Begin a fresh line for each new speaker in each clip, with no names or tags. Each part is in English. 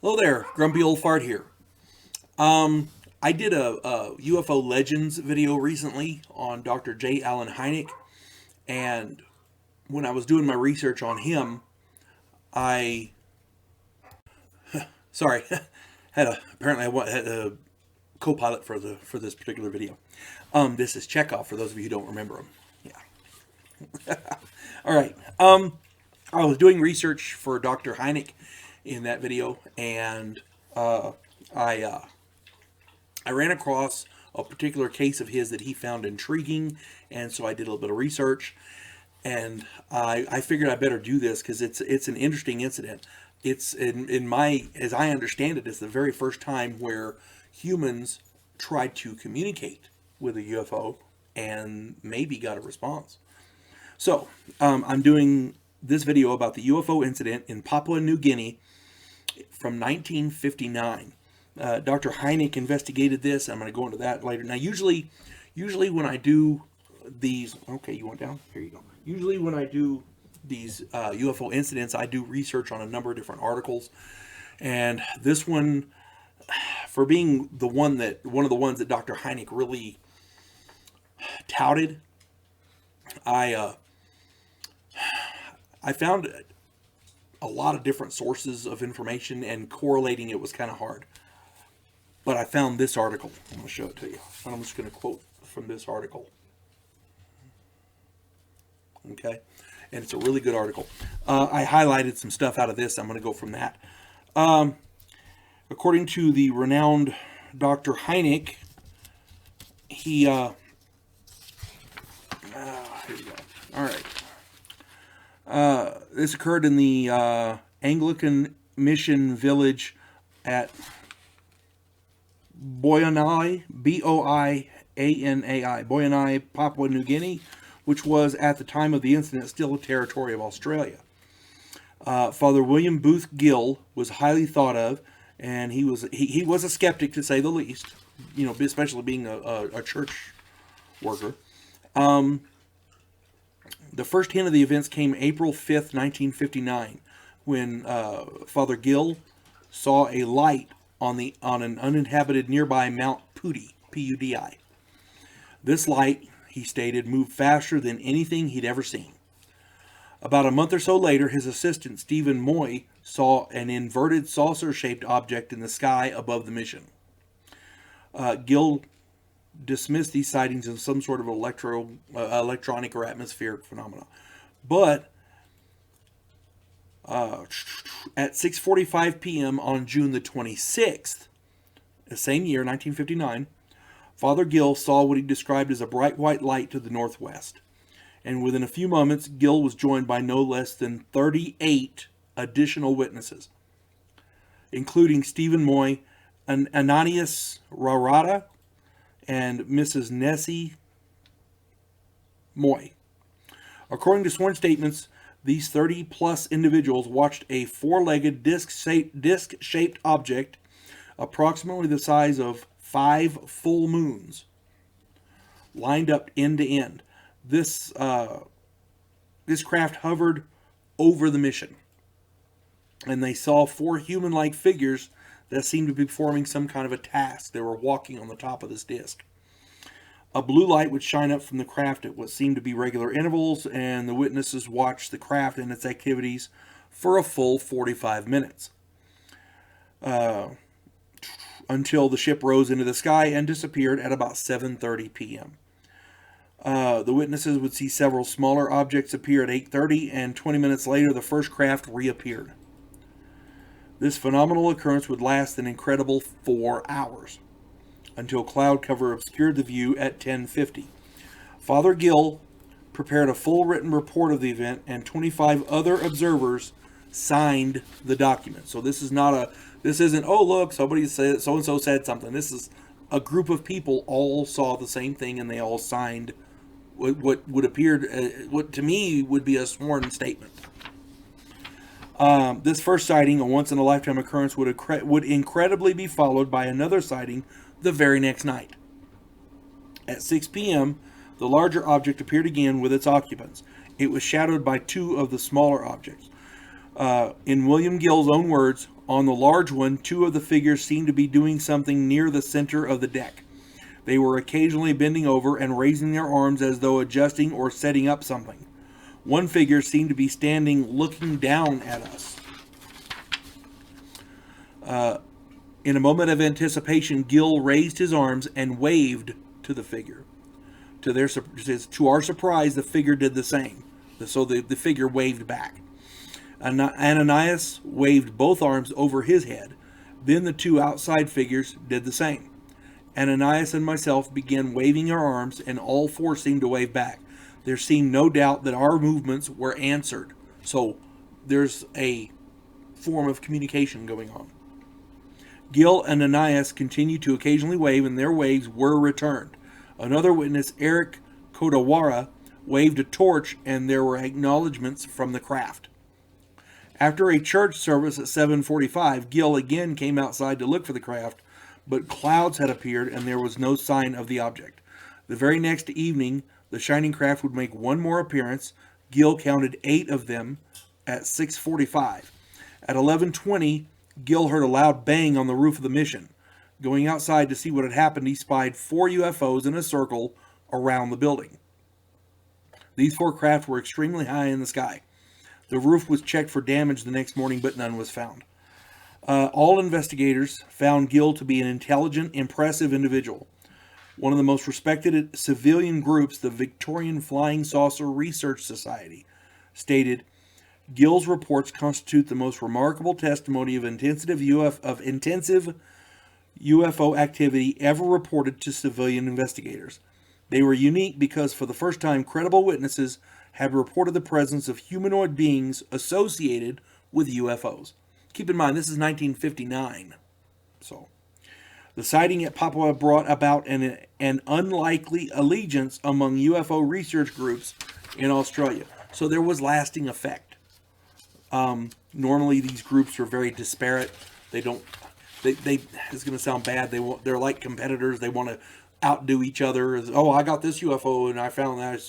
Hello there, Grumpy Old Fart here. I did a UFO Legends video recently on Dr. J. Allen Hynek, and when I was doing my research on him, I sorry had a co-pilot for this particular video. This is Chekhov for those of you who don't remember him. Yeah. All right. I was doing research for Dr. Hynek in that video, and I ran across a particular case of his that he found intriguing, and so I did a little bit of research, and I figured I better do this because it's an interesting incident. It's in my, as I understand it, it's the very first time where humans tried to communicate with a UFO and maybe got a response. So I'm doing this video about the UFO incident in Papua New Guinea from 1959. Dr. Hynek investigated this. I'm going to go into that later. Now, usually when I do these, okay, you want down? Here you go. Usually when I do these UFO incidents, I do research on a number of different articles, and this one, for being one of the ones that Dr. Hynek really touted, I found a lot of different sources of information, and correlating it was kind of hard. But I found this article. I'm going to show it to you. And I'm just going to quote from this article. Okay? And it's a really good article. I highlighted some stuff out of this. I'm going to go from that. According to the renowned Dr. Hynek, he... here we go. All right. This occurred in the Anglican Mission Village at Boyanai, B-O-I-A-N-A-I, Boyanai, Papua New Guinea, which was at the time of the incident still a territory of Australia. Father William Booth Gill was highly thought of, and he was a skeptic to say the least, especially being a church worker. The first hint of the events came April 5th, 1959, when Father Gill saw a light on an uninhabited nearby Mount Pudi, P-U-D-I. This light, he stated, moved faster than anything he'd ever seen. About a month or so later, his assistant, Stephen Moy, saw an inverted saucer-shaped object in the sky above the mission. Gill dismissed these sightings as some sort of electronic or atmospheric phenomena. But at 6:45 p.m. on June the 26th, the same year, 1959, Father Gill saw what he described as a bright white light to the northwest. And within a few moments, Gill was joined by no less than 38 additional witnesses, including Stephen Moy, Ananias Rarada, and Mrs. Nessie Moy. According to sworn statements, these 30-plus individuals watched a four-legged disc-shaped object approximately the size of 5 full moons lined up end to end. This craft hovered over the mission, and they saw 4 human-like figures that seemed to be performing some kind of a task. They were walking on the top of this disc. A blue light would shine up from the craft at what seemed to be regular intervals, and the witnesses watched the craft and its activities for a full 45 minutes. Until the ship rose into the sky and disappeared at about 7:30 p.m. The witnesses would see several smaller objects appear at 8:30, and 20 minutes later the first craft reappeared. This phenomenal occurrence would last an incredible 4 hours, until cloud cover obscured the view at 10:50. Father Gill prepared a full written report of the event, and 25 other observers signed the document. So this isn't, oh look, somebody said, so-and-so said something. This is a group of people all saw the same thing, and they all signed what would appear, what to me would be a sworn statement. This first sighting, a once-in-a-lifetime occurrence, would incredibly be followed by another sighting the very next night. At 6 p.m., the larger object appeared again with its occupants. It was shadowed by 2 of the smaller objects. In William Gill's own words, on the large one, two of the figures seemed to be doing something near the center of the deck. They were occasionally bending over and raising their arms as though adjusting or setting up something. One figure seemed to be standing looking down at us. In a moment of anticipation, Gill raised his arms and waved to the figure. To our surprise, the figure did the same. So the figure waved back. Ananias waved both arms over his head. Then the two outside figures did the same. Ananias and myself began waving our arms, and all four seemed to wave back. There seemed no doubt that our movements were answered. So there's a form of communication going on. Gill and Ananias continued to occasionally wave, and their waves were returned. Another witness, Eric Kodawara, waved a torch, and there were acknowledgments from the craft. After a church service at 7:45, Gill again came outside to look for the craft, but clouds had appeared and there was no sign of the object. The very next evening, the shining craft would make one more appearance. Gill counted 8 of them at 6:45. At 11:20, Gill heard a loud bang on the roof of the mission. Going outside to see what had happened, he spied 4 UFOs in a circle around the building. These 4 craft were extremely high in the sky. The roof was checked for damage the next morning, but none was found. All investigators found Gill to be an intelligent, impressive individual. One of the most respected civilian groups, the Victorian Flying Saucer Research Society, stated, Gill's reports constitute the most remarkable testimony of intensive UFO activity ever reported to civilian investigators. They were unique because for the first time, credible witnesses had reported the presence of humanoid beings associated with UFOs. Keep in mind, this is 1959. So, the sighting at Papua brought about an unlikely allegiance among UFO research groups in Australia. So there was lasting effect. Normally, these groups are very disparate. They don't. It's going to sound bad. They're like competitors. They want to outdo each other. Oh, I got this UFO and I found that.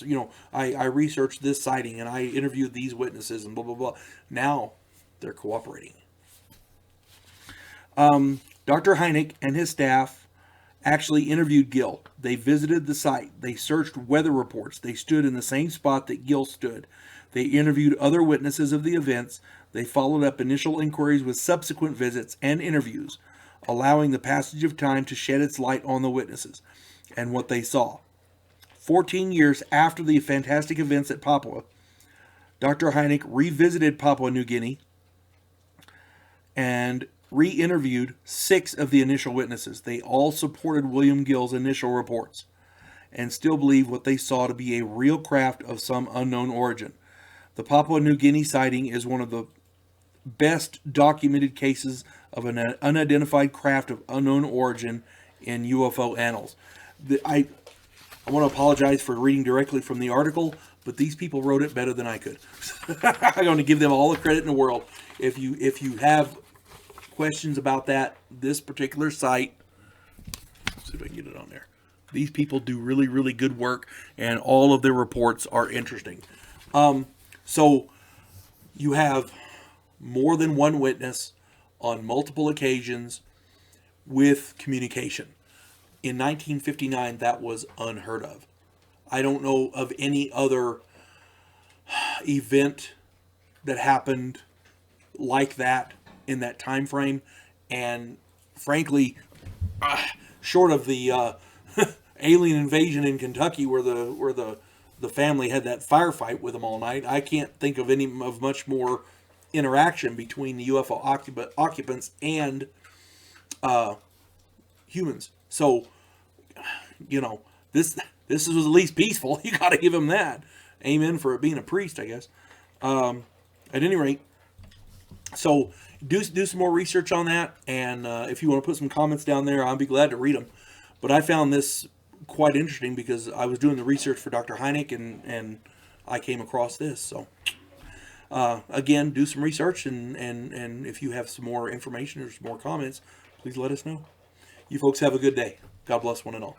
I researched this sighting and I interviewed these witnesses and blah blah blah. Now they're cooperating. Dr. Hynek and his staff actually interviewed Gill. They visited the site. They searched weather reports. They stood in the same spot that Gill stood. They interviewed other witnesses of the events. They followed up initial inquiries with subsequent visits and interviews, allowing the passage of time to shed its light on the witnesses and what they saw. 14 years after the fantastic events at Papua, Dr. Hynek revisited Papua New Guinea and re-interviewed 6 of the initial witnesses. They all supported William Gill's initial reports and still believe what they saw to be a real craft of some unknown origin. The Papua New Guinea sighting is one of the best documented cases of an unidentified craft of unknown origin in UFO annals. I want to apologize for reading directly from the article, but these people wrote it better than I could. I'm going to give them all the credit in the world. If you have questions about this particular site, let's see if I can get it on there. These people do really, really good work, and all of their reports are interesting. So you have more than one witness on multiple occasions with communication. In 1959, that was unheard of. I don't know of any other event that happened like that in that time frame, and frankly, short of the alien invasion in Kentucky, where the family had that firefight with them all night, I can't think of much more interaction between the UFO occupants and humans. So, this was at least peaceful. You got to give him that. Amen for it being a priest, I guess. At any rate, so do some more research on that, and if you want to put some comments down there, I'll be glad to read them. But I found this quite interesting because I was doing the research for Dr. Hynek, and I came across this. So again, do some research, and if you have some more information or some more comments, please let us know. You folks have a good day. God bless one and all.